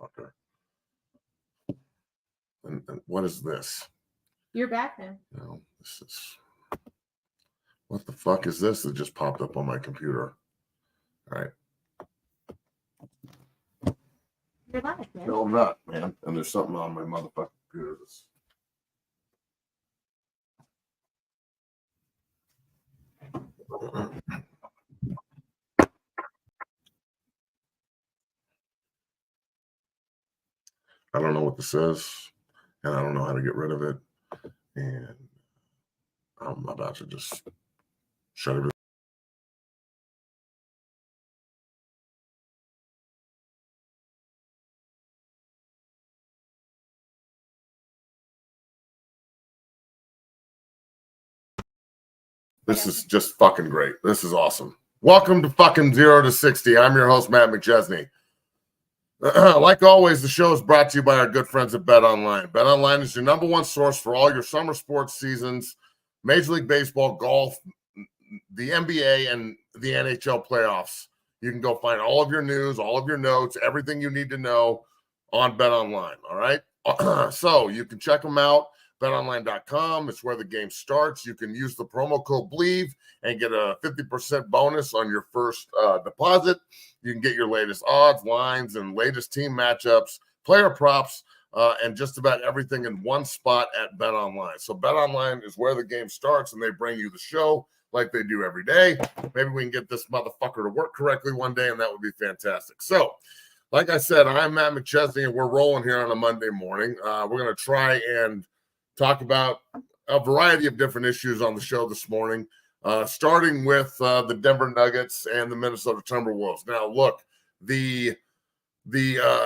motherfucker. And what is this? You're back now. No, this is... What the fuck is this that just popped up on my computer? All right. You're live, man. No, I'm not, man. And there's something on my motherfucking computer that's... I don't know what this is, and I don't know how to get rid of it. And I'm about to just shut it. This is just fucking great. This is awesome. Welcome to fucking 0 to 60. I'm your host, Matt McChesney. Like always, the show is brought to you by our good friends at BetOnline. BetOnline is your number one source for all your summer sports seasons, Major League Baseball, golf, the NBA, and the NHL playoffs. You can go find all of your news, all of your notes, everything you need to know on BetOnline, all right? So you can check them out. BetOnline.com. It's where the game starts. You can use the promo code BLEAV and get a 50% bonus on your first deposit. You can get your latest odds, lines, and latest team matchups, player props, and just about everything in one spot at BetOnline. So BetOnline is where the game starts, and they bring you the show like they do every day. Maybe we can get this motherfucker to work correctly one day, and that would be fantastic. So, like I said, I'm Matt McChesney, and we're rolling here on a Monday morning. We're going to try and talk about a variety of different issues on the show this morning, starting with the Denver Nuggets and the Minnesota Timberwolves. Now, look, the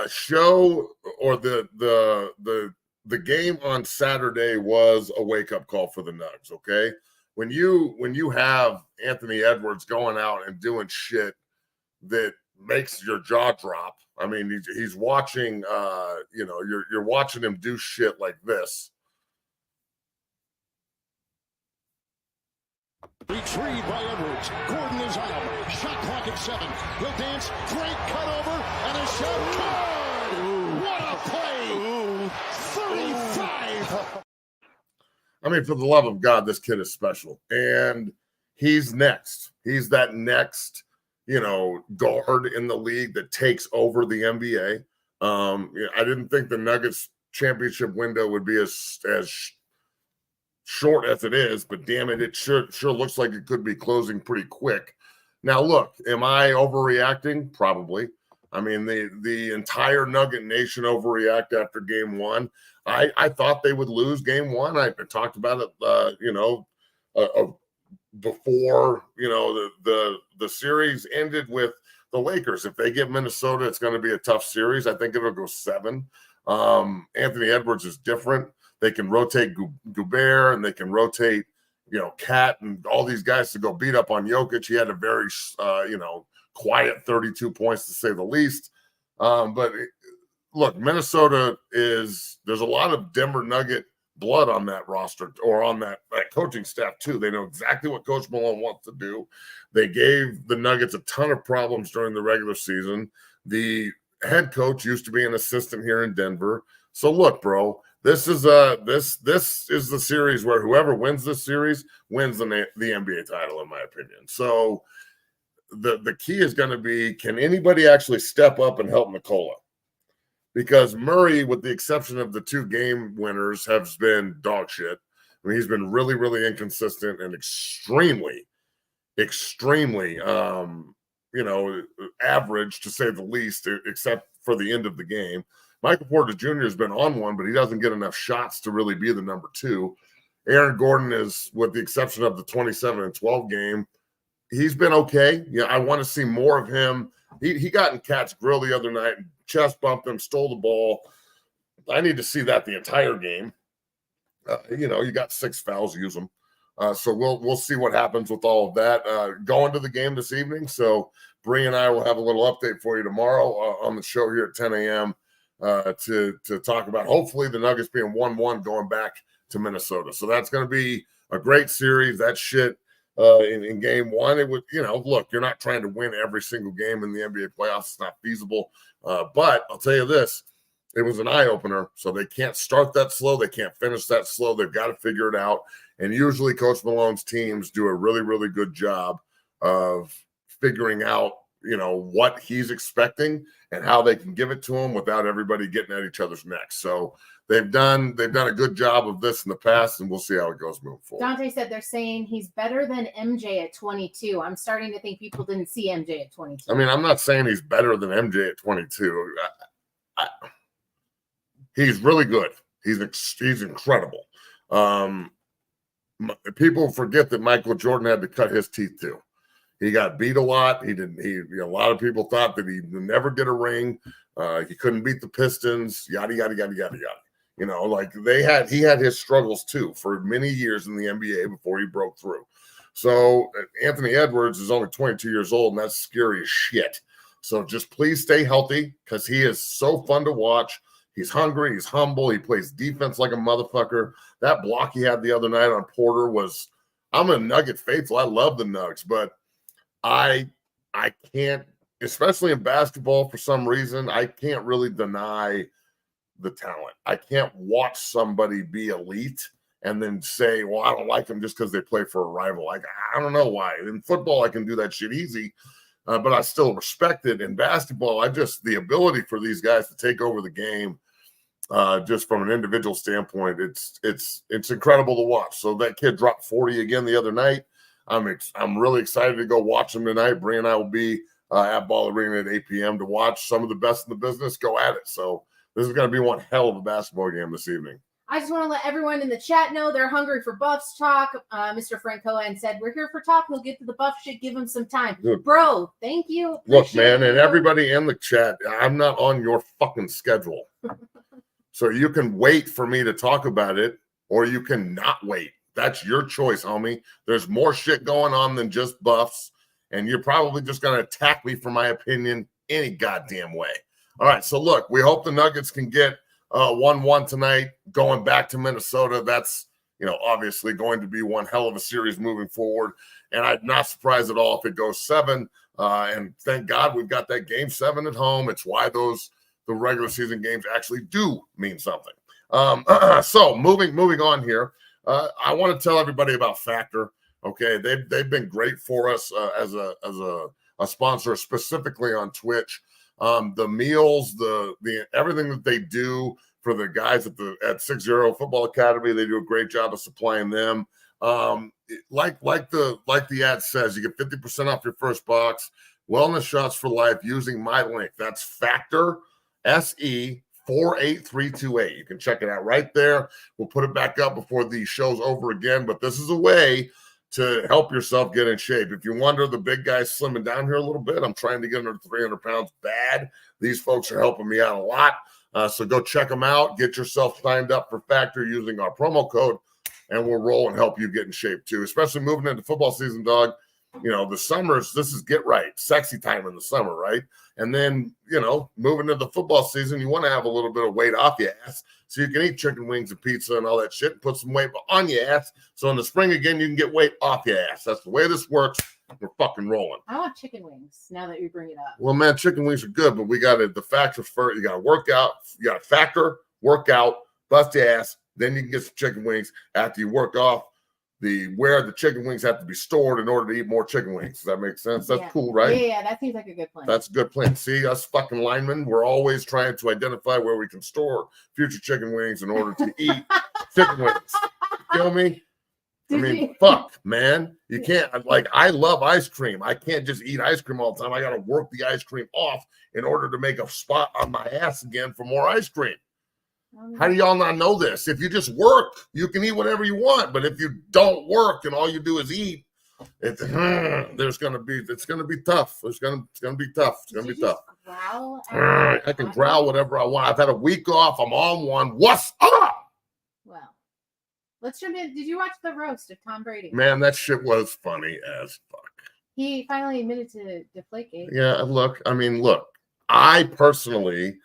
show or the game on Saturday was a wake-up call for the Nugs, okay? When you have Anthony Edwards going out and doing shit that makes your jaw drop, I mean, he's watching, you're watching him do shit like this. Retrieved by Edwards. Gordon is out. Shot clock at 7. He'll dance. Great cut over and a shot. Good. What a play. 35. I mean, for the love of God, this kid is special. And he's next. He's that next, guard in the league that takes over the NBA. I didn't think the Nuggets championship window would be as short as it is, but damn it, it sure looks like it could be closing pretty quick. Now, look, am I overreacting? Probably. I mean, the entire Nugget Nation overreact after game one. I thought they would lose game one. I talked about it, before, the series ended with the Lakers. If they get Minnesota, it's going to be a tough series. I think it'll go 7. Anthony Edwards is different. They can rotate Gobert and they can rotate, Cat and all these guys to go beat up on Jokic. He had a very, quiet 32 points to say the least. But look, Minnesota there's a lot of Denver Nugget blood on that roster or on that coaching staff too. They know exactly what Coach Malone wants to do. They gave the Nuggets a ton of problems during the regular season. The head coach used to be an assistant here in Denver. So look, bro, this is the series where whoever wins this series wins the NBA title, in my opinion. So the key is going to be, can anybody actually step up and help Nikola? Because Murray, with the exception of the 2 game winners, has been dog shit. I mean, he's been really, really inconsistent and extremely, average, to say the least, except for the end of the game. Michael Porter Jr. has been on one, but he doesn't get enough shots to really be the number 2. Aaron Gordon is, with the exception of the 27 and 12 game, he's been okay. Yeah, I want to see more of him. He got in Cat's grill the other night and chest bumped him, stole the ball. I need to see that the entire game. You got 6 fouls, use them. So we'll see what happens with all of that. Going to the game this evening. So Bree and I will have a little update for you tomorrow on the show here at 10 a.m. To talk about hopefully the Nuggets being 1-1 going back to Minnesota. So that's going to be a great series. That shit in game one, it would, look, you're not trying to win every single game in the NBA playoffs. It's not feasible. But I'll tell you this, it was an eye-opener. So they can't start that slow. They can't finish that slow. They've got to figure it out. And usually Coach Malone's teams do a really, really good job of figuring out, what he's expecting and how they can give it to him without everybody getting at each other's necks. So they've done a good job of this in the past, and we'll see how it goes moving forward. Dante said they're saying he's better than MJ at 22. I'm starting to think people didn't see MJ at 22. I mean, I'm not saying he's better than MJ at 22. He's really good. He's incredible. People forget that Michael Jordan had to cut his teeth too. He got beat a lot. A lot of people thought that he would never get a ring. He couldn't beat the Pistons. Yada yada yada yada yada. He had his struggles too for many years in the NBA before he broke through. So Anthony Edwards is only 22 years old, and that's scary as shit. So just please stay healthy because he is so fun to watch. He's hungry. He's humble. He plays defense like a motherfucker. That block he had the other night on Porter was – I'm a Nugget faithful. I love the Nugs, but I can't – especially in basketball for some reason, I can't really deny the talent. I can't watch somebody be elite and then say, well, I don't like them just because they play for a rival. Like, I don't know why. In football, I can do that shit easy. But I still respect it. In basketball, the ability for these guys to take over the game, just from an individual standpoint, it's incredible to watch. So that kid dropped 40 again the other night. I'm really excited to go watch him tonight. Bree and I will be at Ball Arena at 8 p.m. to watch some of the best in the business go at it. So this is going to be one hell of a basketball game this evening. I just want to let everyone in the chat know they're hungry for Buffs talk. Mr. Frank Cohen said, we're here for talk. We'll get to the Buff shit. Give him some time. Good. Bro, thank you. Look, man, and everybody in the chat, I'm not on your fucking schedule. So you can wait for me to talk about it, or you can not wait. That's your choice, homie. There's more shit going on than just Buffs, and you're probably just going to attack me for my opinion any goddamn way. All right, so look, we hope the Nuggets can get 1-1 tonight, going back to Minnesota. That's, obviously going to be one hell of a series moving forward. And I'm not surprised at all if it goes 7. And thank God we've got that game 7 at home. It's why the regular season games actually do mean something. So moving on here, I want to tell everybody about Factor. Okay, they've been great for us as a sponsor, specifically on Twitch. The meals, the everything that they do for the guys at 60 Football Academy, they do a great job of supplying them. Like the ad says, you get 50% off your first box. Wellness shots for life using my link. That's Factor SE 48328. You can check it out right there. We'll put it back up before the show's over again. But this is a way to help yourself get in shape. If you wonder, the big guy's slimming down here a little bit. I'm trying to get under 300 pounds bad. These folks are helping me out a lot. So go check them out. Get yourself signed up for Factor using our promo code, and we'll roll and help you get in shape too, especially moving into football season, dog. The summers, this is get right, sexy time in the summer, right? And then, moving into the football season, you want to have a little bit of weight off your ass so you can eat chicken wings and pizza and all that shit and put some weight on your ass. So in the spring, again, you can get weight off your ass. That's the way this works. We're fucking rolling. I want chicken wings now that you bring it up. Well, man, chicken wings are good, but we got the Factor first. You got to work out. You got to Factor, work out, bust your ass. Then you can get some chicken wings after you work off where the chicken wings have to be stored in order to eat more chicken wings. Does that make sense? That's cool, right? Yeah, that seems like a good plan. That's a good plan. See, us fucking linemen, we're always trying to identify where we can store future chicken wings in order to eat chicken wings. You feel me? Fuck, man. You can't, I love ice cream. I can't just eat ice cream all the time. I got to work the ice cream off in order to make a spot on my ass again for more ice cream. How do y'all not know this? If you just work, you can eat whatever you want. But if you don't work and all you do is eat, it's gonna be tough. It's gonna be tough. It's gonna be tough. Growl I can growl whatever I want. I've had a week off. I'm on one. What's up? Well, let's jump in. Did you watch the roast of Tom Brady? Man, that shit was funny as fuck. He finally admitted to Deflategate. Yeah, look. I personally.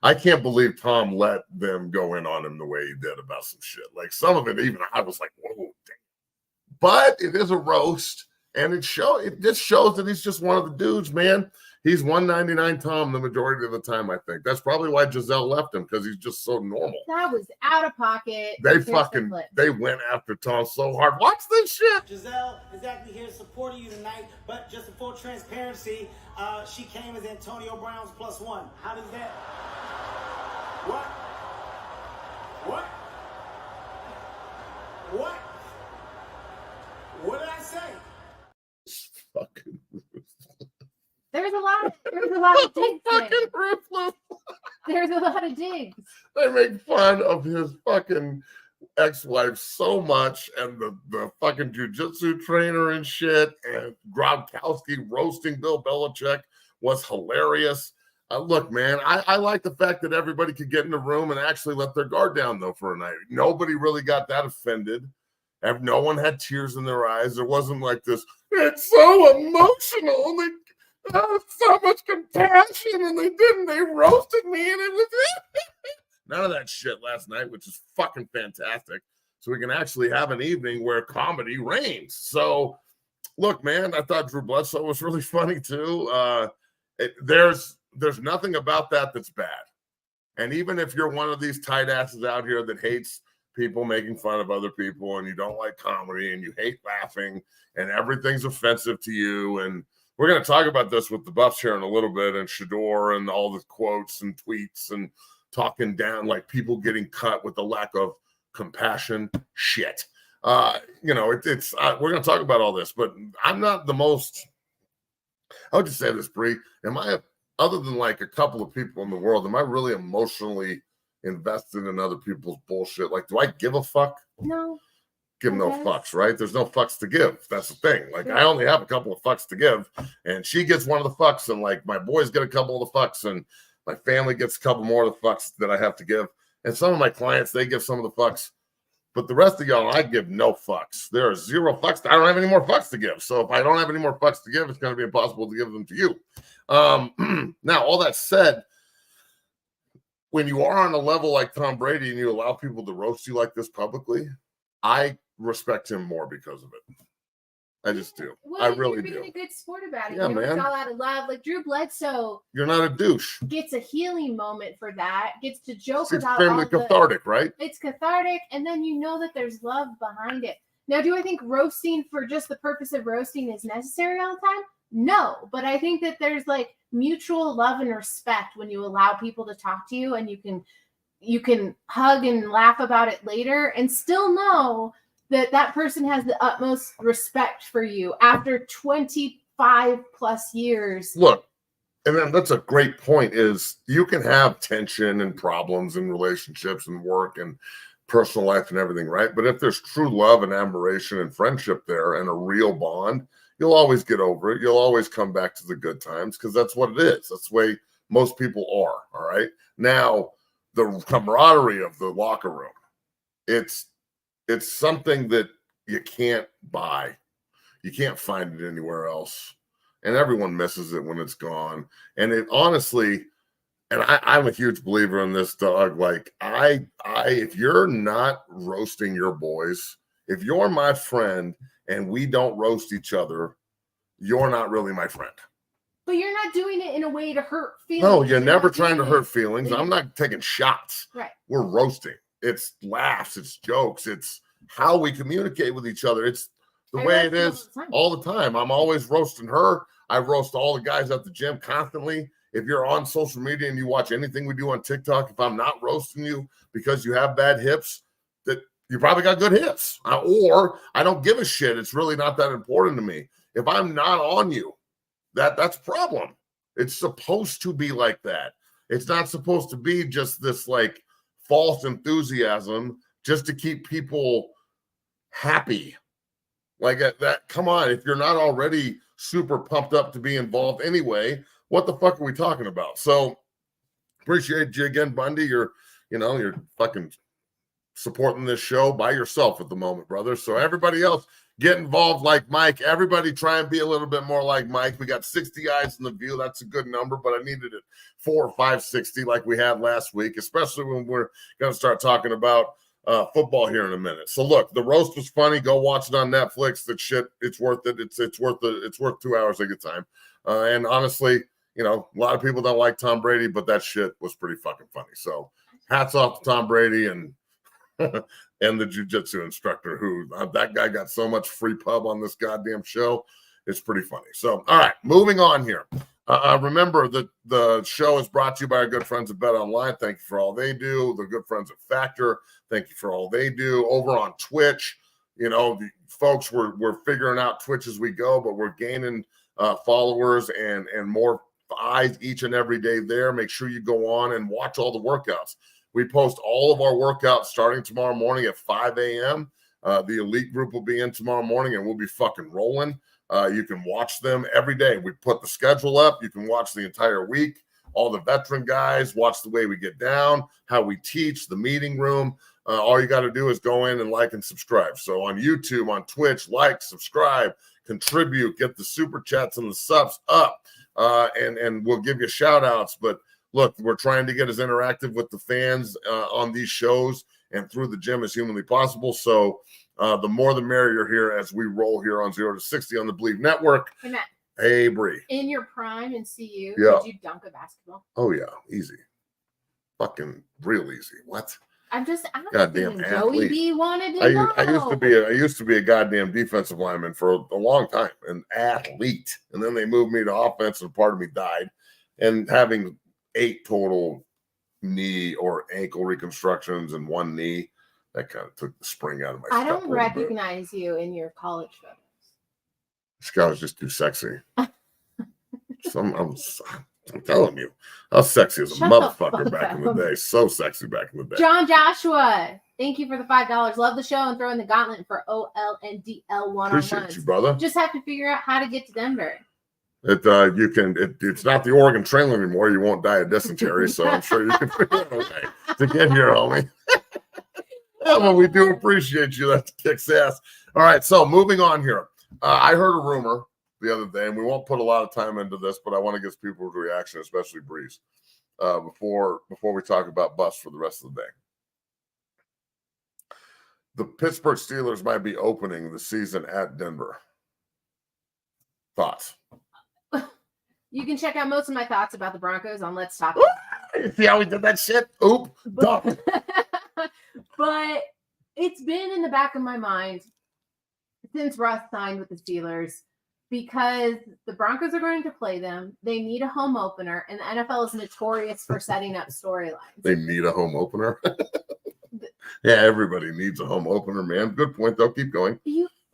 I can't believe Tom let them go in on him the way he did about some shit. Like some of it, even I was like, whoa, damn. But it is a roast, and it just shows that he's just one of the dudes, man. He's 199 Tom the majority of the time, I think. That's probably why Giselle left him, because he's just so normal. That was out of pocket. They went after Tom so hard. Watch this shit. Giselle is actually here supporting you tonight, but just in full transparency, she came as Antonio Brown's +1. How does that? What? What? What? What did I say? Fucking There's a lot of digs there. There's a lot of digs. They make fun of his fucking ex-wife so much, and the fucking jiu-jitsu trainer and shit, and Gronkowski roasting Bill Belichick was hilarious. Look, man, I like the fact that everybody could get in the room and actually let their guard down, though, for a night. Nobody really got that offended. No one had tears in their eyes. There wasn't like this, it's so emotional. So much compassion, and they roasted me, and it was none of that shit last night, which is fucking fantastic. So we can actually have an evening where comedy reigns. So, look, man, I thought Drew Bledsoe was really funny too. There's nothing about that that's bad. And even if you're one of these tight asses out here that hates people making fun of other people, and you don't like comedy, and you hate laughing, and everything's offensive to you, and we're going to talk about this with the Buffs here in a little bit, and Shador and all the quotes and tweets and talking down like people getting cut with the lack of compassion. Shit. We're going to talk about all this, but I'm not the most, I would just say this, Bree, other than like a couple of people in the world, am I really emotionally invested in other people's bullshit? Like, do I give a fuck? No. Give no fucks, right? There's no fucks to give. That's the thing. Like, I only have a couple of fucks to give, and she gets one of the fucks, and like my boys get a couple of the fucks, and my family gets a couple more of the fucks that I have to give. And some of my clients, they give some of the fucks, but the rest of y'all, I give no fucks. There are 0 fucks. I don't have any more fucks to give. So if I don't have any more fucks to give, it's going to be impossible to give them to you. Now, all that said, when you are on a level like Tom Brady and you allow people to roast you like this publicly, I respect him more because of it. I just do. Well, I really do. You're being a good sport about it. Yeah, You know, man. it's all out of love. Like Drew Bledsoe. You're not a douche. Gets a healing moment for that. Gets to joke It's about extremely cathartic, right? It's cathartic, and then you know that there's love behind it. Now, do I think roasting for just the purpose of roasting is necessary all the time? No, but I think that there's like mutual love and respect when you allow people to talk to you, and you can hug and laugh about it later and still know that person has the utmost respect for you after 25 plus years. Look, and then that's a great point, is you can have tension and problems in relationships and work and personal life and everything, right? But if there's true love and admiration and friendship there and a real bond, you'll always get over it. You'll always come back to the good times, because that's what it is. That's the way most people are, all right? Now, the camaraderie of the locker room, it's something that you can't buy. You can't find it anywhere else. And everyone misses it when it's gone. And it honestly, and I'm a huge believer in this, dog. Like, if you're not roasting your boys, if you're my friend and we don't roast each other, you're not really my friend. But you're not doing it in a way to hurt feelings. No, you're never trying to hurt feelings. I'm not taking shots. Right. We're roasting. It's laughs. It's jokes. It's how we communicate with each other. It's the way it is all the time. I'm always roasting her. I roast all the guys at the gym constantly. If you're on social media and you watch anything we do on TikTok, if I'm not roasting you because you have bad hips, that you probably got good hips. Or I don't give a shit. It's really not that important to me. If I'm not on you, that's a problem. It's supposed to be like that. It's not supposed to be just this like false enthusiasm just to keep people happy. Like that, come on. If you're not already super pumped up to be involved anyway, what the fuck are we talking about? So appreciate you again, Bundy. You're fucking supporting this show by yourself at the moment, brother. So everybody else, get involved like Mike. Everybody try and be a little bit more like Mike. We got 60 eyes in the view. That's a good number, but I needed it 4 or 560 like we had last week, especially when we're going to start talking about football here in a minute. So look, the roast was funny. Go watch it on Netflix. That shit, it's worth it. It's worth 2 hours of your time. And honestly, a lot of people don't like Tom Brady, but that shit was pretty fucking funny. So hats off to Tom Brady and and the jiu-jitsu instructor who that guy got so much free pub on this goddamn show. It's pretty funny. So, all right, moving on here. Remember that the show is brought to you by our good friends at BetOnline. Thank you for all they do. The good friends at Factor. Thank you for all they do. Over on Twitch, the folks, we're figuring out Twitch as we go, but we're gaining followers and more eyes each and every day there. Make sure you go on and watch all the workouts. We post all of our workouts starting tomorrow morning at 5 a.m. The elite group will be in tomorrow morning, and we'll be fucking rolling. You can watch them every day. We put the schedule up. You can watch the entire week. All the veteran guys, watch the way we get down, how we teach, the meeting room. All you got to do is go in and like and subscribe. So on YouTube, on Twitch, like, subscribe, contribute, get the super chats and the subs up, and we'll give you shout outs. But look, we're trying to get as interactive with the fans on these shows and through the gym as humanly possible. So the more the merrier here as we roll here on 0 to 60 on the Believe Network. Hey, Matt. Hey, Bree. In your prime and CU, Yeah. did you dunk a basketball? Oh, yeah. Easy. Fucking real easy. What? I'm just asking. Goddamn Joey athlete. B wanted to know. I used to be a goddamn defensive lineman for a long time, an athlete. And then they moved me to offense and part of me died. And having 8 total knee or ankle reconstructions and 1 knee, that kind of took the spring out of my step. I don't recognize you in your college photos. This guy was just too sexy. I'm telling you, I was sexy as a motherfucker back in the day. So sexy back in the day. John Joshua, thank you for the $5. Love the show and throwing the gauntlet for OL and DL one-on-ones. Appreciate you, brother. Just have to figure out how to get to Denver. It's not the Oregon Trail anymore. You won't die of dysentery, so I'm sure you can figure out a way to get here, homie. Yeah, well, we do appreciate you. That kicks ass. All right, so moving on here. I heard a rumor the other day, and we won't put a lot of time into this, but I want to get people's reaction, especially Breeze, before we talk about Bus for the rest of the day. The Pittsburgh Steelers might be opening the season at Denver. Thoughts? You can check out most of my thoughts about the Broncos on Let's Talk. You see how we did that shit? Oop. But it's been in the back of my mind since Russ signed with the Steelers because the Broncos are going to play them. They need a home opener, and the NFL is notorious for setting up storylines. They need a home opener? Yeah, everybody needs a home opener, man. Good point, though. Keep going.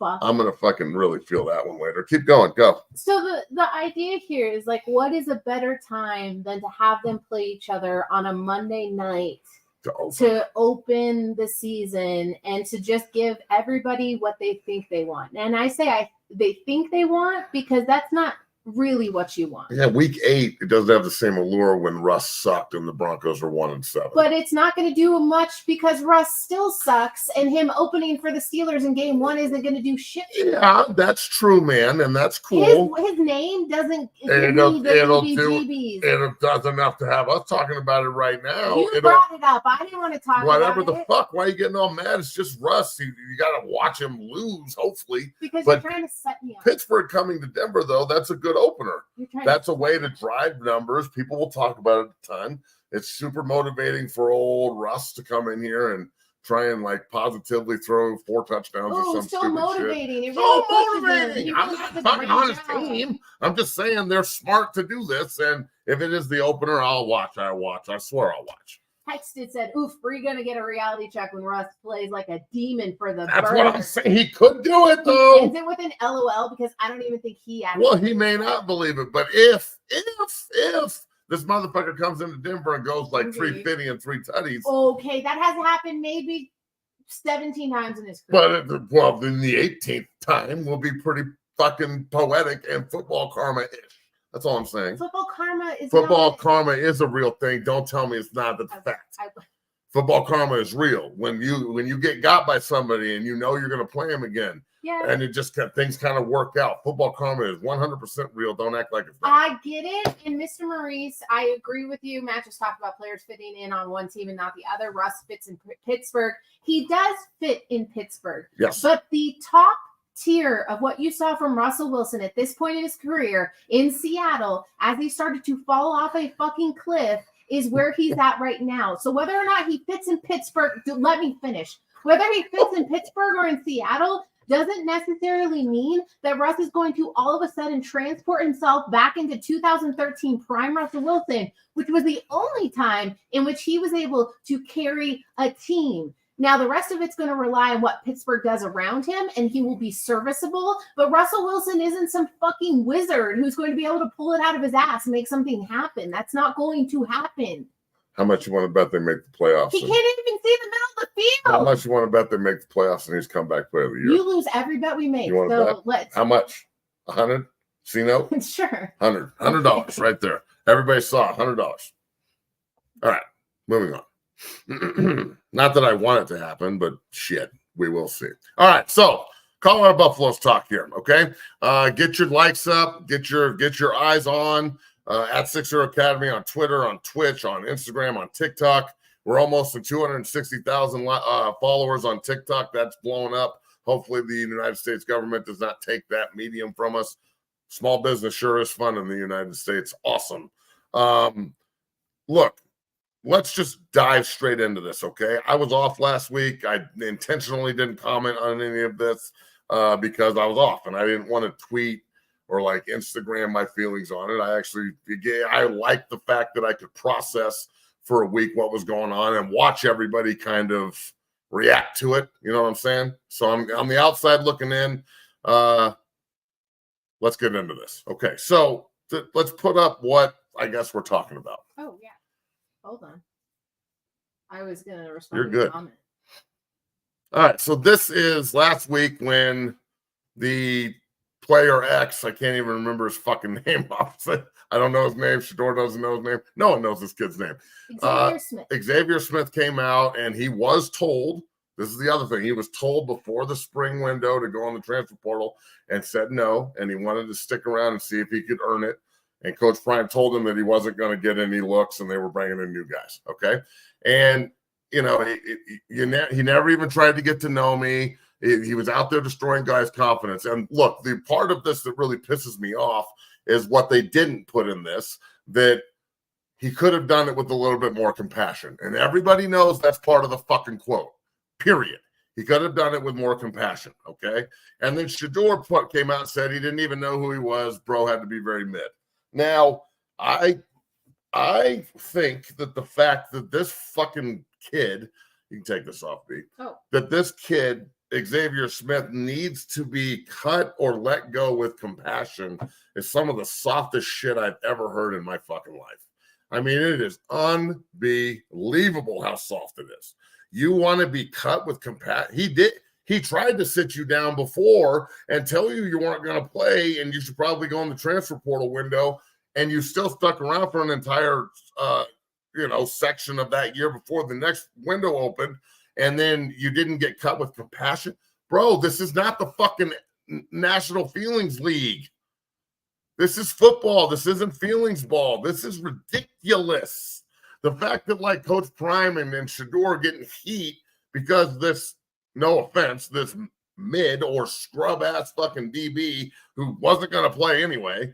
I'm going to fucking really feel that one later. Keep going. Go. So the idea here is like, what is a better time than to have them play each other on a Monday night to open the season and to just give everybody what they think they want? And I say they think they want because that's not really what you want. Yeah, week 8, it doesn't have the same allure when Russ sucked and the Broncos were 1-7. But it's not going to do much because Russ still sucks, and him opening for the Steelers in game 1 isn't going to do shit. Yeah, that's true, man, and that's cool. His name doesn't. It does enough to have us talking about it right now. You brought it up. I didn't want to talk about it. Whatever the fuck. Why are you getting all mad? It's just Russ. You got to watch him lose, hopefully. Because you're trying to set me up. Pittsburgh coming to Denver, though, that's a good opener. That's a way to drive numbers. People will talk about it a ton. It's super motivating for old Russ to come in here and try and like positively throw 4 touchdowns or some stupid motivating. shit. Really so motivating. I'm not talking on his team. I'm just saying they're smart to do this. And if it is the opener, I'll watch. I swear I'll watch. Texted said, "Oof, Bree gonna get a reality check when Russ plays like a demon for the." That's what I'm saying. He could do it though. Is it with an LOL? Because I don't even think he. Well, he may not believe it, but if this motherfucker comes into Denver and goes like 350 and 3 tutties. Okay, that has happened maybe 17 times in his career. But then the 18th time will be pretty fucking poetic and football karma-ish. That's all I'm saying. Football karma is a real thing. Don't tell me it's not. That's fact. Football karma is real. When you get got by somebody and you know you're going to play them again, and it just things kind of work out. Football karma is 100% real. Don't act like it's not. I get it. And Mr. Maurice, I agree with you. Matt just talked about players fitting in on one team and not the other. Russ fits in Pittsburgh. He does fit in Pittsburgh. Yes. But the top tier of what you saw from Russell Wilson at this point in his career in Seattle as he started to fall off a fucking cliff is where he's at right now. So whether or not he fits in Pittsburgh, let me finish. Whether he fits in Pittsburgh or in Seattle doesn't necessarily mean that Russ is going to all of a sudden transport himself back into 2013 prime Russell Wilson, which was the only time in which he was able to carry a team. Now, the rest of it's going to rely on what Pittsburgh does around him, and he will be serviceable. But Russell Wilson isn't some fucking wizard who's going to be able to pull it out of his ass and make something happen. That's not going to happen. How much you want to bet they make the playoffs? He can't even see the middle of the field. How much you want to bet they make the playoffs and he's comeback player of the year? You lose every bet we make. You want to bet? Let's. How much? 100? C-note? Sure. $100 right there. Everybody saw it. $100. All right, moving on. Not that I want it to happen, but shit, we will see. All right, so Colorado Buffaloes talk here, okay? Get your likes up, get your eyes on at Sixer Academy on Twitter, on Twitch, on Instagram, on TikTok. We're almost at 260,000 followers on TikTok. That's blowing up. Hopefully the United States government does not take that medium from us. Small business sure is fun in the United States. Awesome. Look, let's just dive straight into this, okay? I was off last week. I intentionally didn't comment on any of this because I was off, and I didn't want to tweet or like Instagram my feelings on it. I liked the fact that I could process for a week what was going on and watch everybody kind of react to it. You know what I'm saying? So I'm on the outside looking in. Let's get into this. Okay, so let's put up what I guess we're talking about. Oh, yeah. Hold on. I was going to respond You're to good. the comment. All right, so this is last week when the player X, I can't even remember his fucking name. I don't know his name. Shador doesn't know his name. No one knows this kid's name. Xavier Smith. Xavier Smith came out, and he was told, this is the other thing, he was told before the spring window to go on the transfer portal and said no, and he wanted to stick around and see if he could earn it. And Coach Prime told him that he wasn't going to get any looks, and they were bringing in new guys, okay? And, you know, he never even tried to get to know me. He was out there destroying guys' confidence. And look, the part of this that really pisses me off is what they didn't put in this, that he could have done it with a little bit more compassion. And everybody knows that's part of the fucking quote, period. He could have done it with more compassion, okay? And then Shador came out and said he didn't even know who he was. Bro had to be very mid. Now, I think that the fact that this fucking kid, you can take this off, B, that this kid, Xavier Smith, needs to be cut or let go with compassion is some of the softest shit I've ever heard in my fucking life. I mean, it is unbelievable how soft it is. You want to be cut with compassion. He tried to sit you down before and tell you weren't going to play and you should probably go in the transfer portal window, and you still stuck around for an entire, section of that year before the next window opened, and then you didn't get cut with compassion. Bro, this is not the fucking National Feelings League. This is football. This isn't feelings ball. This is ridiculous. The fact that, like, Coach Prime and Shador getting heat because this, no offense, this mid or scrub ass fucking DB who wasn't going to play anyway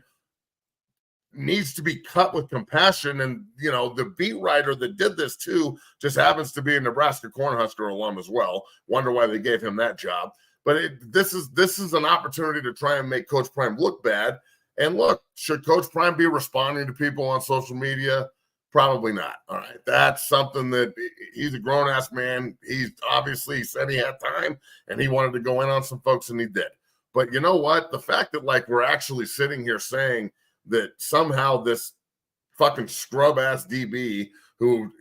needs to be cut with compassion. And, you know, the beat writer that did this too just happens to be a Nebraska Cornhusker alum as well. Wonder why they gave him that job. But this is an opportunity to try and make Coach Prime look bad. And look, should Coach Prime be responding to people on social media? Probably not. All right. That's something that he's a grown-ass man. He said he had time and he wanted to go in on some folks, and he did. But you know what? The fact that, like, we're actually sitting here saying that somehow this fucking scrub-ass DB who,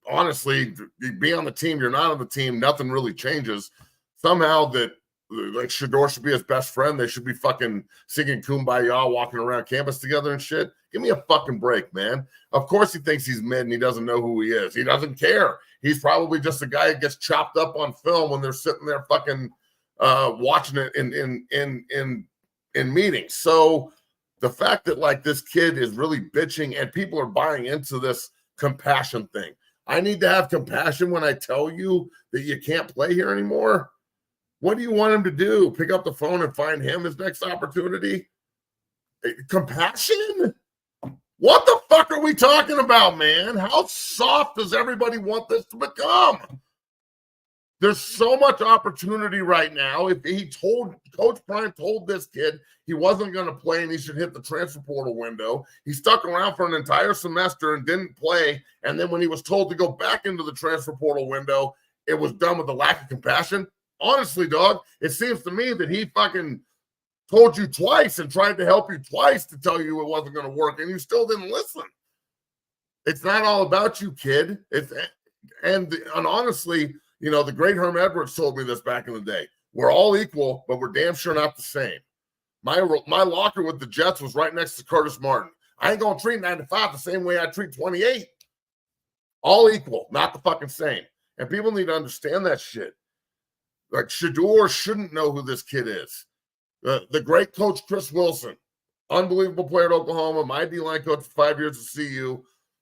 honestly, you be on the team, you're not on the team, nothing really changes, somehow that, like, Shador should be his best friend. They should be fucking singing Kumbaya, walking around campus together and shit. Give me a fucking break, man. Of course he thinks he's mid and he doesn't know who he is. He doesn't care. He's probably just a guy that gets chopped up on film when they're sitting there fucking watching it in meetings. So the fact that, like, this kid is really bitching and people are buying into this compassion thing. I need to have compassion when I tell you that you can't play here anymore. What do you want him to do? Pick up the phone and find him his next opportunity? Compassion? What the fuck are we talking about, man? How soft does everybody want this to become? There's so much opportunity right now. If Coach Prime told this kid he wasn't going to play and he should hit the transfer portal window, he stuck around for an entire semester and didn't play. And then when he was told to go back into the transfer portal window, it was done with a lack of compassion. Honestly, dog, it seems to me that he fucking told you twice and tried to help you twice to tell you it wasn't going to work, and you still didn't listen. It's not all about you, kid. And honestly, you know, the great Herm Edwards told me this back in the day. We're all equal, but we're damn sure not the same. My locker with the Jets was right next to Curtis Martin. I ain't going to treat 95 the same way I treat 28. All equal, not the fucking same. And people need to understand that shit. Like, Shador shouldn't know who this kid is. The great coach, Chris Wilson, unbelievable player at Oklahoma, my D-line coach for 5 years at CU,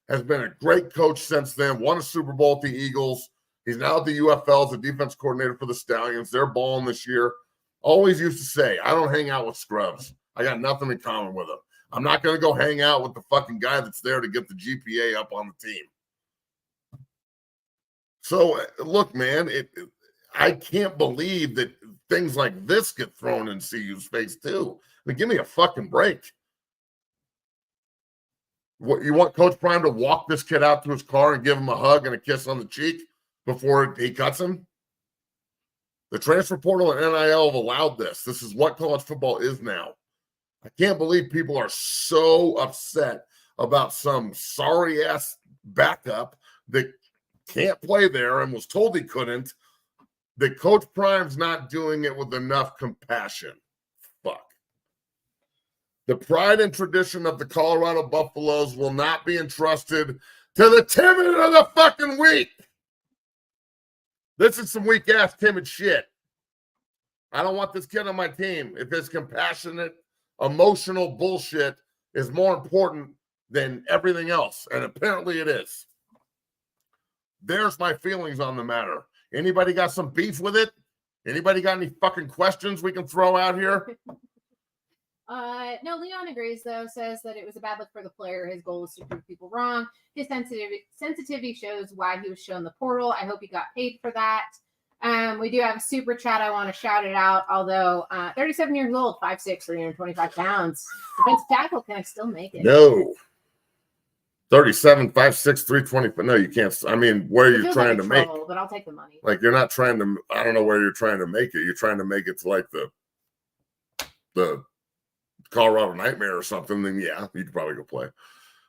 has been a great coach since then, won a Super Bowl at the Eagles. He's now at the UFL as a defense coordinator for the Stallions. They're balling this year. Always used to say, I don't hang out with scrubs. I got nothing in common with them. I'm not going to go hang out with the fucking guy that's there to get the GPA up on the team. So, look, man, I can't believe that things like this get thrown in CU's face, too. I mean, give me a fucking break. What, you want Coach Prime to walk this kid out to his car and give him a hug and a kiss on the cheek before he cuts him? The transfer portal and NIL have allowed this. This is what college football is now. I can't believe people are so upset about some sorry-ass backup that can't play there and was told he couldn't, that Coach Prime's not doing it with enough compassion. Fuck. The pride and tradition of the Colorado Buffaloes will not be entrusted to the timid of the fucking weak. This is some weak-ass timid shit. I don't want this kid on my team if his compassionate, emotional bullshit is more important than everything else, and apparently it is. There's my feelings on the matter. Anybody got some beef with it? Anybody got any fucking questions we can throw out here? No, Leon agrees, though, says that it was a bad look for the player. His goal was to prove people wrong. His sensitivity shows why he was shown the portal. I hope he got paid for that. We do have a super chat. I want to shout it out. Although 37 years old, 5'6", 325 pounds. Defensive tackle, can I still make it? No. 37, 5'6", 320. No, you can't. I mean, where you're trying to make. But I'll take the money. Like, you're not trying to, I don't know where you're trying to make it. You're trying to make it to like the Colorado Nightmare or something, then yeah, you could probably go play.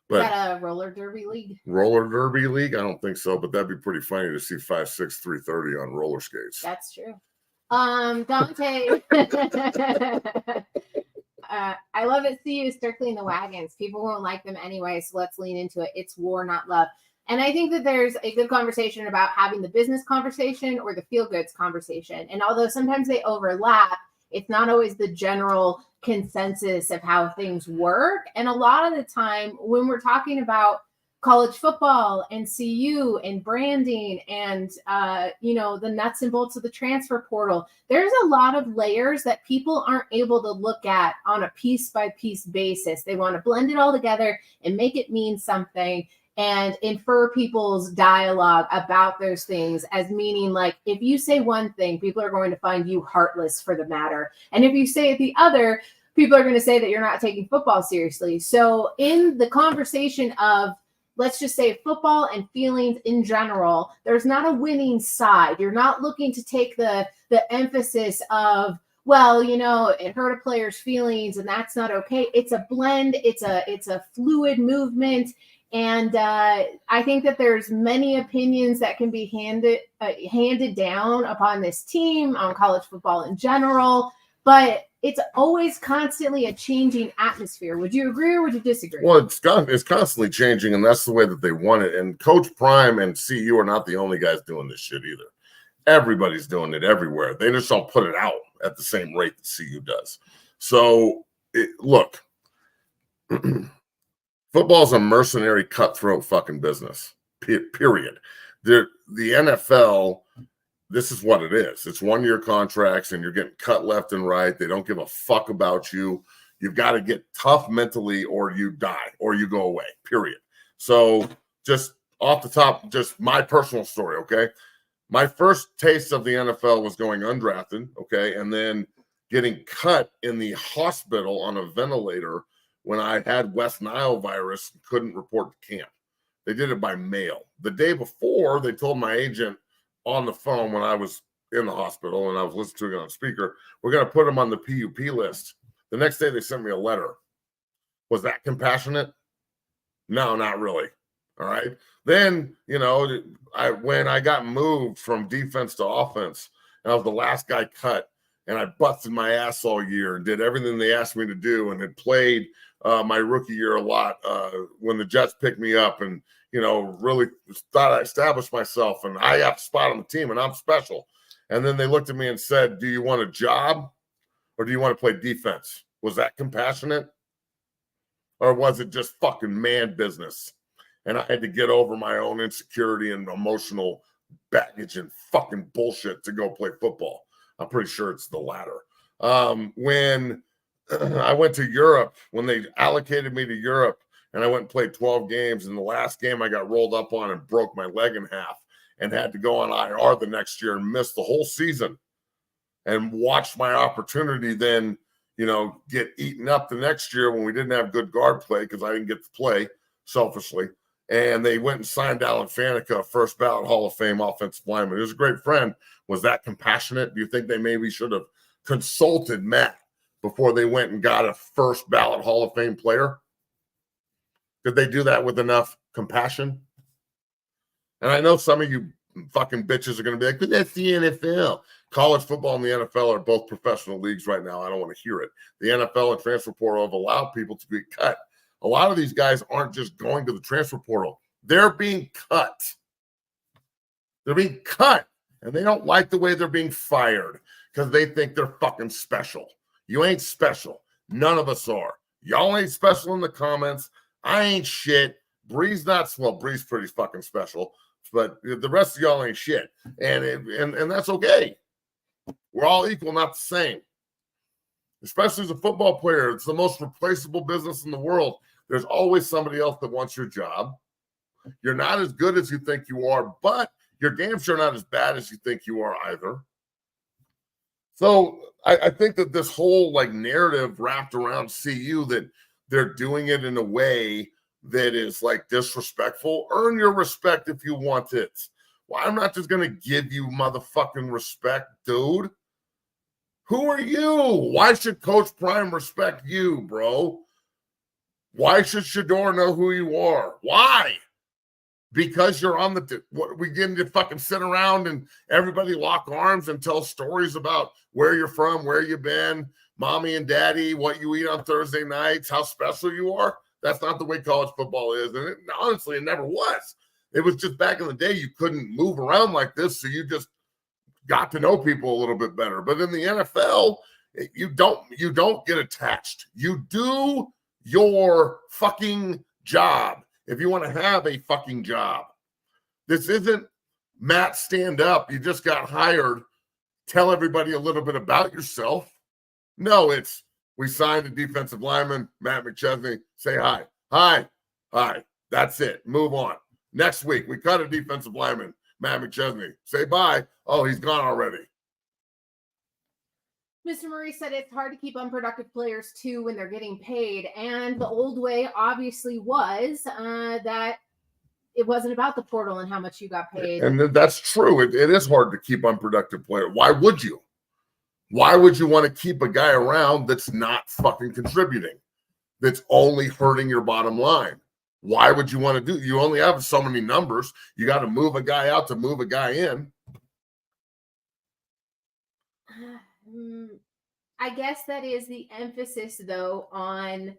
But is that a roller derby league? Roller derby league? I don't think so, but that'd be pretty funny to see 5'6", 330 on roller skates. That's true. Dante. I love it. CU strictly in the wagons. People won't like them anyway, so let's lean into it. It's war, not love. And I think that there's a good conversation about having the business conversation or the feel-goods conversation. And although sometimes they overlap, it's not always the general consensus of how things work. And a lot of the time when we're talking about college football and CU and branding and, the nuts and bolts of the transfer portal, there's a lot of layers that people aren't able to look at on a piece-by-piece basis. They want to blend it all together and make it mean something and infer people's dialogue about those things as meaning, like, if you say one thing, people are going to find you heartless for the matter. And if you say the other, people are going to say that you're not taking football seriously. So in the conversation of, let's just say, football and feelings in general, there's not a winning side. You're not looking to take the emphasis of, well, it hurt a player's feelings and that's not okay. It's a blend. It's a fluid movement. And I think that there's many opinions that can be handed down upon this team, on college football in general, but it's always constantly a changing atmosphere. Would you agree or would you disagree? Well, it's constantly changing, and that's the way that they want it. And Coach Prime and CU are not the only guys doing this shit either. Everybody's doing it everywhere. They just don't put it out at the same rate that CU does. So, look. Football's a mercenary, cutthroat fucking business, period. The NFL this is what it is. It's 1-year contracts and you're getting cut left and right. They don't give a fuck about you. You've got to get tough mentally or you die or you go away, period. So just off the top, just my personal story, okay? My first taste of the NFL was going undrafted, okay? And then getting cut in the hospital on a ventilator when I had West Nile virus and couldn't report to camp. They did it by mail. The day before, they told my agent on the phone when I was in the hospital and I was listening to it on speaker, we're going to put him on the PUP list. The next day, they sent me a letter. Was that compassionate? No, not really. All right. Then, when I got moved from defense to offense, and I was the last guy cut, and I busted my ass all year and did everything they asked me to do and had played my rookie year a lot when the Jets picked me up and, really thought I established myself and I have a spot on the team and I'm special. And then they looked at me and said, do you want a job or do you want to play defense? Was that compassionate? Or was it just fucking man business? And I had to get over my own insecurity and emotional baggage and fucking bullshit to go play football. I'm pretty sure it's the latter. When I went to Europe, when they allocated me to Europe, and I went and played 12 games, and the last game I got rolled up on and broke my leg in half and had to go on IR the next year and miss the whole season and watched my opportunity then, get eaten up the next year when we didn't have good guard play because I didn't get to play selfishly. And they went and signed Alan Faneca, first ballot Hall of Fame offensive lineman. He was a great friend. Was that compassionate? Do you think they maybe should have consulted Matt before they went and got a first ballot Hall of Fame player? Did they do that with enough compassion? And I know some of you fucking bitches are going to be like, but that's the NFL. College football and the NFL are both professional leagues right now. I don't want to hear it. The NFL and transfer portal have allowed people to be cut. A lot of these guys aren't just going to the transfer portal. They're being cut. They're being cut. And they don't like the way they're being fired because they think they're fucking special. You ain't special. None of us are. Y'all ain't special in the comments. I ain't shit. Bree's not, well, Bree's pretty fucking special, but the rest of y'all ain't shit. And that's okay. We're all equal, not the same. Especially as a football player, it's the most replaceable business in the world. There's always somebody else that wants your job. You're not as good as you think you are, but you're damn sure not as bad as you think you are either. So I think that this whole narrative wrapped around CU that they're doing it in a way that is disrespectful. Earn your respect if you want it. Well, I'm not just going to give you motherfucking respect, dude. Who are you? Why should Coach Prime respect you, bro? Why should Shador know who you are? Why? Because you're on we get to fucking sit around and everybody lock arms and tell stories about where you're from, where you've been, mommy and daddy, what you eat on Thursday nights, how special you are. That's not the way college football is. And honestly, it never was. It was just back in the day, you couldn't move around like this. So you just got to know people a little bit better. But in the NFL, you don't get attached. You do your fucking job. If you want to have a fucking job, this isn't Matt stand up. You just got hired. Tell everybody a little bit about yourself. No, it's we signed a defensive lineman, Matt McChesney. Say hi. Hi. Hi. That's it. Move on. Next week, we cut a defensive lineman, Matt McChesney. Say bye. Oh, he's gone already. Mr. Murray said it's hard to keep unproductive players too when they're getting paid. And the old way obviously was that it wasn't about the portal and how much you got paid. And that's true. It is hard to keep unproductive players. Why would you? Why would you want to keep a guy around that's not fucking contributing? That's only hurting your bottom line. Why would you want to do? You only have so many numbers. You got to move a guy out to move a guy in. I guess that is the emphasis, though, on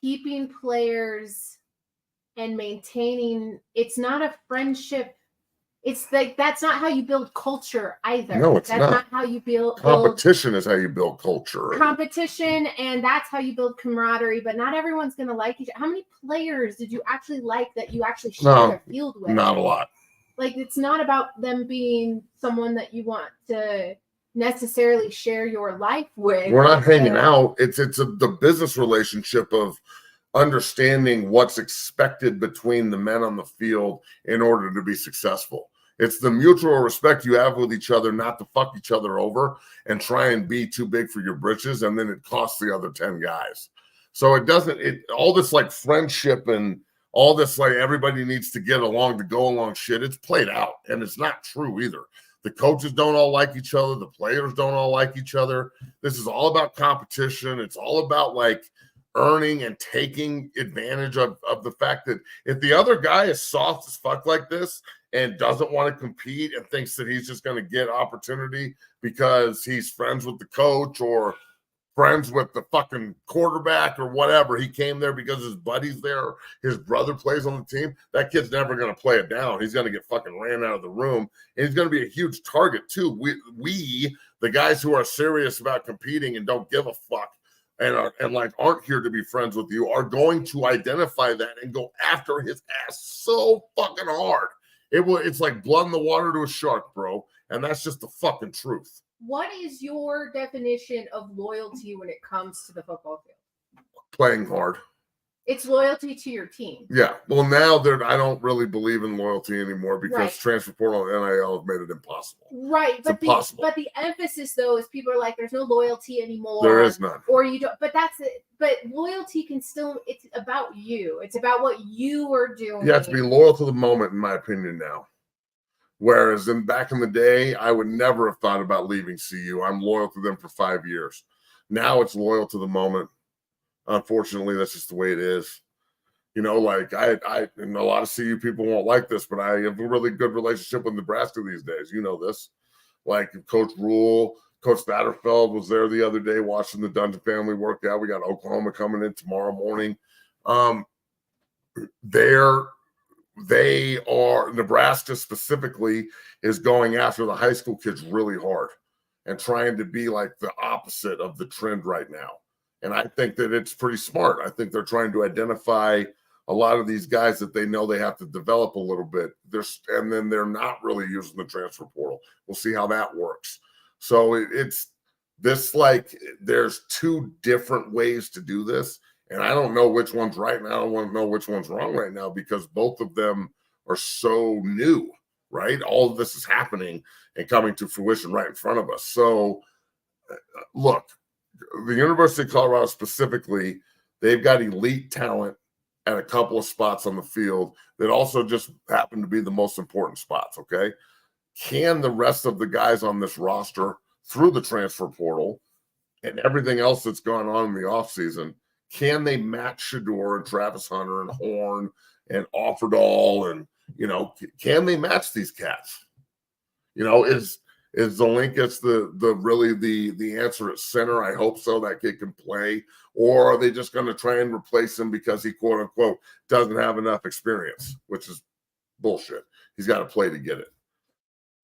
keeping players and maintaining. It's not a friendship. It's that's not how you build culture either. No, it's that's not how you build competition. Is how you build culture. Competition, and that's how you build camaraderie. But not everyone's going to like each other. How many players did you actually like that you actually shared a field with? Not a lot. Like, it's not about them being someone that you want to necessarily share your life with. We're not hanging out. It's the business relationship of understanding what's expected between the men on the field in order to be successful. It's the mutual respect you have with each other, not to fuck each other over and try and be too big for your britches, and then it costs the other 10 guys. So all this like friendship and all this like everybody needs to get along to go along shit, it's played out, and it's not true either. The coaches don't all like each other. The players don't all like each other. This is all about competition. It's all about like earning and taking advantage of the fact that if the other guy is soft as fuck like this and doesn't want to compete and thinks that he's just going to get opportunity because he's friends with the coach or friends with the fucking quarterback or whatever, he came there because his buddy's there, his brother plays on the team, that kid's never going to play it down. He's going to get fucking ran out of the room, and he's going to be a huge target too. We the guys who are serious about competing and don't give a fuck and like aren't here to be friends with you are going to identify that and go after his ass so fucking hard. It's like blood in the water to a shark, bro, and that's just the fucking truth. What is your definition of loyalty when it comes to the football field? Playing hard. It's loyalty to your team. Yeah. Well, now I don't really believe in loyalty anymore because transfer portal and NIL have made it impossible. Right. It's impossible. But the emphasis though is people are like, there's no loyalty anymore. There is none. Or you don't. But that's it. But loyalty can still. It's about you. It's about what you are doing. You have to be loyal to the moment, in my opinion. Now. Whereas back in the day, I would never have thought about leaving CU. I'm loyal to them for 5 years. Now it's loyal to the moment. Unfortunately, that's just the way it is. You know, like I and a lot of CU people won't like this, but I have a really good relationship with Nebraska these days. You know this. Like Coach Rule, Coach Satterfeld was there the other day watching the Dungeon family work out. We got Oklahoma coming in tomorrow morning. Nebraska specifically is going after the high school kids really hard and trying to be like the opposite of the trend right now. And I think that it's pretty smart. I think they're trying to identify a lot of these guys that they know they have to develop a little bit. And then they're not really using the transfer portal. We'll see how that works. So it's this like there's two different ways to do this. And I don't know which one's right now. I don't want to know which one's wrong right now because both of them are so new, right? All of this is happening and coming to fruition right in front of us. So, look, the University of Colorado specifically, they've got elite talent at a couple of spots on the field that also just happen to be the most important spots, okay? Can the rest of the guys on this roster through the transfer portal and everything else that's gone on in the offseason, can they match Shedeur and Travis Hunter and Horn and Offerdahl and, you know, can they match these cats? You know, is Zelinkus the answer at center? I hope so. That kid can play. Or are they just going to try and replace him because he, quote unquote, doesn't have enough experience, which is bullshit. He's got to play to get it.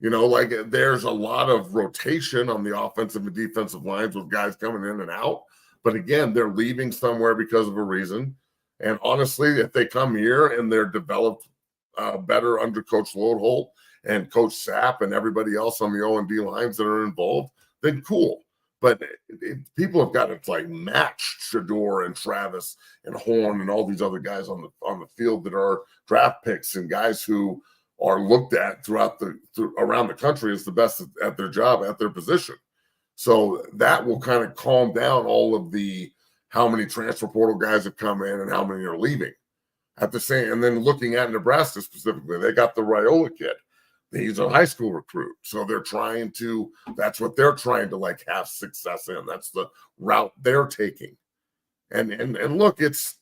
You know, like there's a lot of rotation on the offensive and defensive lines with guys coming in and out. But again, they're leaving somewhere because of a reason. And honestly, if they come here and they're developed better under Coach Lodeholt and Coach Sapp and everybody else on the O&D lines that are involved, then cool. But people have got to like match Shedeur and Travis and Horn and all these other guys on the field that are draft picks and guys who are looked at around the country as the best at their job, at their position. So that will kind of calm down all of the how many transfer portal guys have come in and how many are leaving. At the same, and then looking at Nebraska specifically, they got the Raiola kid. He's a high school recruit. So that's what they're trying to like have success in. That's the route they're taking. And look, this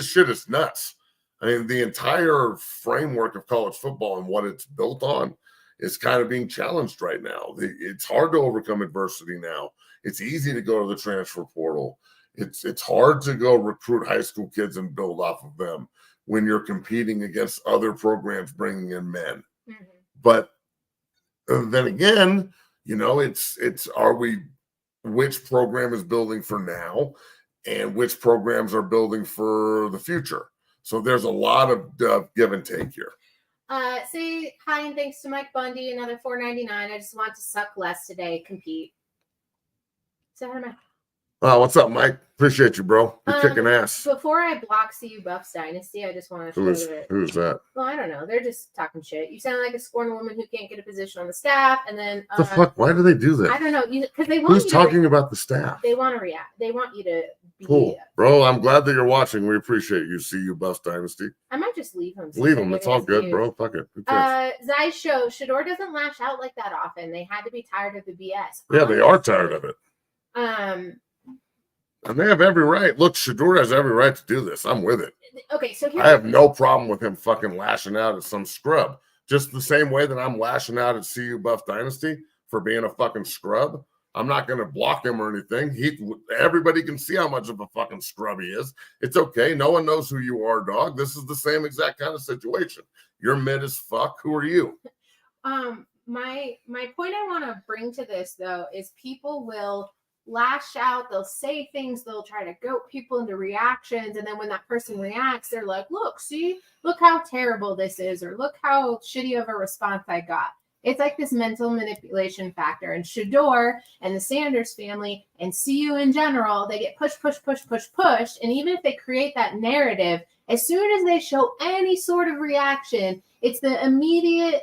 shit is nuts. I mean, the entire framework of college football and what it's built on is kind of being challenged right now. It's hard to overcome adversity now. It's easy to go to the transfer portal. It's hard to go recruit high school kids and build off of them when you're competing against other programs bringing in men. Mm-hmm. But then again, you know, which program is building for now and which programs are building for the future. So there's a lot of give and take here. Say hi and thanks to Mike Bundy, another $4.99. I just want to suck less today. Compete. Say hi to Mike. What's up, Mike? Appreciate you, bro. You're kicking ass. Before I block CU Buffs Dynasty, I just want to show it. Who's that? Well, I don't know. They're just talking shit. You sound like a scorned woman who can't get a position on the staff, and then The fuck? Why do they do that? I don't know. Because they want Who's you talking about the staff? They want to react. They want you to be Cool, bro. I'm glad that you're watching. We appreciate you. See you, Buffs Dynasty. I might just leave him. Leave him. It's all good, bro. Fuck it. Who cares? Zai show Shador doesn't lash out like that often. They had to be tired of the BS. Yeah, they are tired of it. And they have every right. Look, Shador has every right to do this. I'm with it. Okay, so I have no problem with him fucking lashing out at some scrub. Just the same way that I'm lashing out at CU Buff Dynasty for being a fucking scrub. I'm not going to block him or anything. Everybody can see how much of a fucking scrub he is. It's okay. No one knows who you are, dog. This is the same exact kind of situation. You're mid as fuck. Who are you? My point I want to bring to this though is people will lash out, they'll say things, they'll try to goat people into reactions, and then when that person reacts, they're like, look how terrible this is, or look how shitty of a response I got. It's like this mental manipulation factor, and Shador and the Sanders family and CU in general, they get pushed, and even if they create that narrative, as soon as they show any sort of reaction, it's the immediate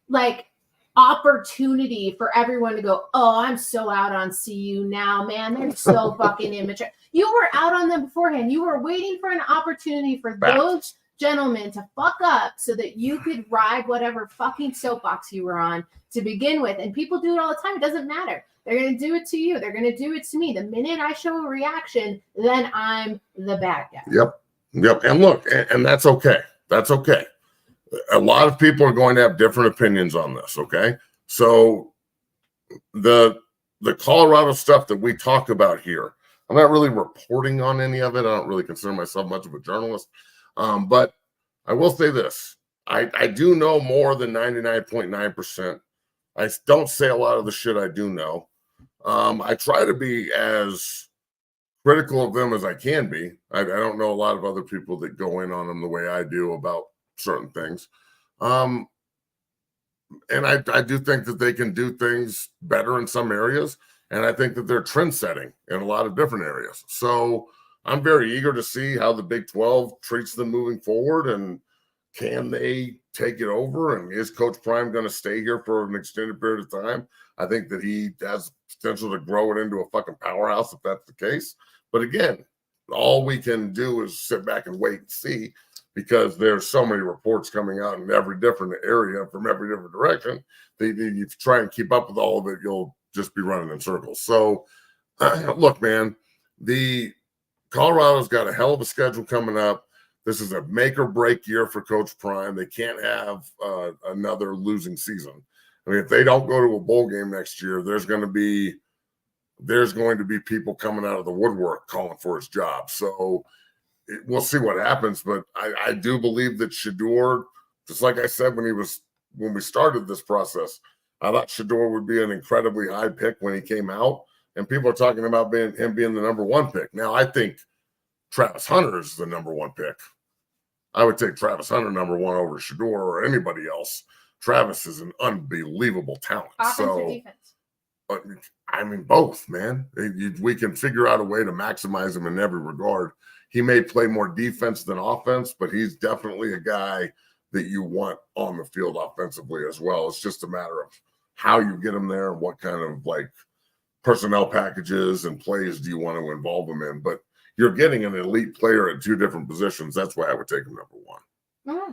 like opportunity for everyone to go, oh, I'm so out on CU now, man. They're so fucking immature. You were out on them beforehand. You were waiting for an opportunity for those gentlemen to fuck up so that you could ride whatever fucking soapbox you were on to begin with. And people do it all the time. It doesn't matter. They're going to do it to you. They're going to do it to me. The minute I show a reaction, then I'm the bad guy. Yep. And look, and that's okay. That's okay. A lot of people are going to have different opinions on this, okay? So the Colorado stuff that we talk about here, I'm not really reporting on any of it. I don't really consider myself much of a journalist. But I will say this. I do know more than 99.9%. I don't say a lot of the shit I do know. I try to be as critical of them as I can be. I don't know a lot of other people that go in on them the way I do about certain things. And I do think that they can do things better in some areas. And I think that they're trend setting in a lot of different areas. So I'm very eager to see how the Big 12 treats them moving forward. And can they take it over? And is Coach Prime going to stay here for an extended period of time? I think that he has potential to grow it into a fucking powerhouse if that's the case. But again, all we can do is sit back and wait and see, because there's so many reports coming out in every different area from every different direction. You try and keep up with all of it, you'll just be running in circles. So, look, man, the Colorado's got a hell of a schedule coming up. This is a make or break year for Coach Prime. They can't have another losing season. I mean, if they don't go to a bowl game next year, there's going to be people coming out of the woodwork calling for his job. So we'll see what happens. But I do believe that Shador, just like I said when we started this process, I thought Shador would be an incredibly high pick when he came out. And people are talking about him being the number one pick. Now, I think Travis Hunter is the number one pick. I would take Travis Hunter number one over Shador or anybody else. Travis is an unbelievable talent. Offense or defense? I mean, both, man. We can figure out a way to maximize him in every regard. He may play more defense than offense, but he's definitely a guy that you want on the field offensively as well. It's just a matter of how you get him there and what kind of like personnel packages and plays do you want to involve him in. But you're getting an elite player at two different positions. That's why I would take him number one. Mm-hmm.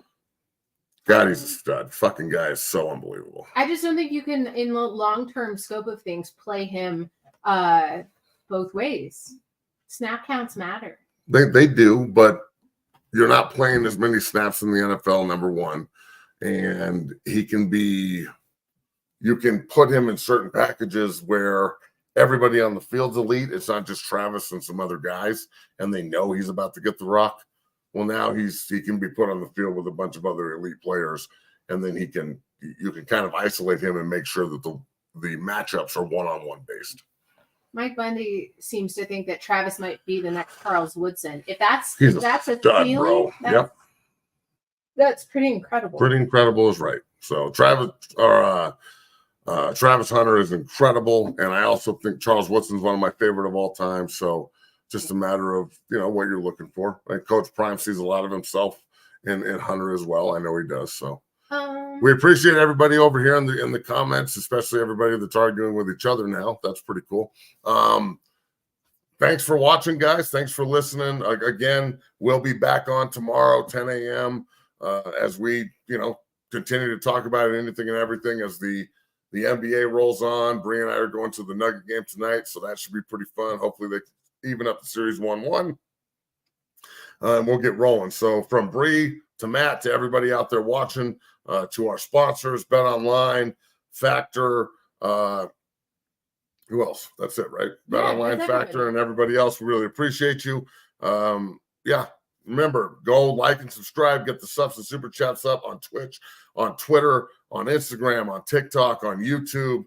God, he's a stud. Fucking guy is so unbelievable. I just don't think you can, in the long-term scope of things, play him both ways. Snap counts matter. They do, but you're not playing as many snaps in the NFL, number one. And you can put him in certain packages where everybody on the field's elite. It's not just Travis and some other guys, and they know he's about to get the rock. Well, now he can be put on the field with a bunch of other elite players, and then you can kind of isolate him and make sure that the matchups are one-on-one based. Mike Bundy seems to think that Travis might be the next Charles Woodson. If that's He's a stud, feeling, bro. Yep. That's pretty incredible. Pretty incredible is right. So Travis Hunter is incredible, and I also think Charles Woodson's one of my favorite of all time. So just a matter of what you're looking for. Like Coach Prime sees a lot of himself in Hunter as well. I know he does. So we appreciate everybody over here in the comments, especially everybody that's arguing with each other now. That's pretty cool. Thanks for watching, guys. Thanks for listening. Again, we'll be back on tomorrow, 10 a.m. As we, continue to talk about anything and everything as the NBA rolls on. Bree and I are going to the Nugget game tonight, so that should be pretty fun. Hopefully they even up the series 1-1. And we'll get rolling. So from Bree to Matt to everybody out there watching, to our sponsors, BetOnline, Factor, who else? That's it, right? BetOnline, Factor, and everybody else. We really appreciate you. Remember, go like and subscribe. Get the subs and super chats up on Twitch, on Twitter, on Instagram, on TikTok, on YouTube.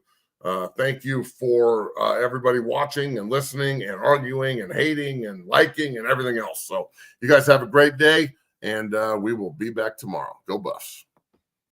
Thank you for everybody watching and listening and arguing and hating and liking and everything else. So you guys have a great day, and we will be back tomorrow. Go Buffs.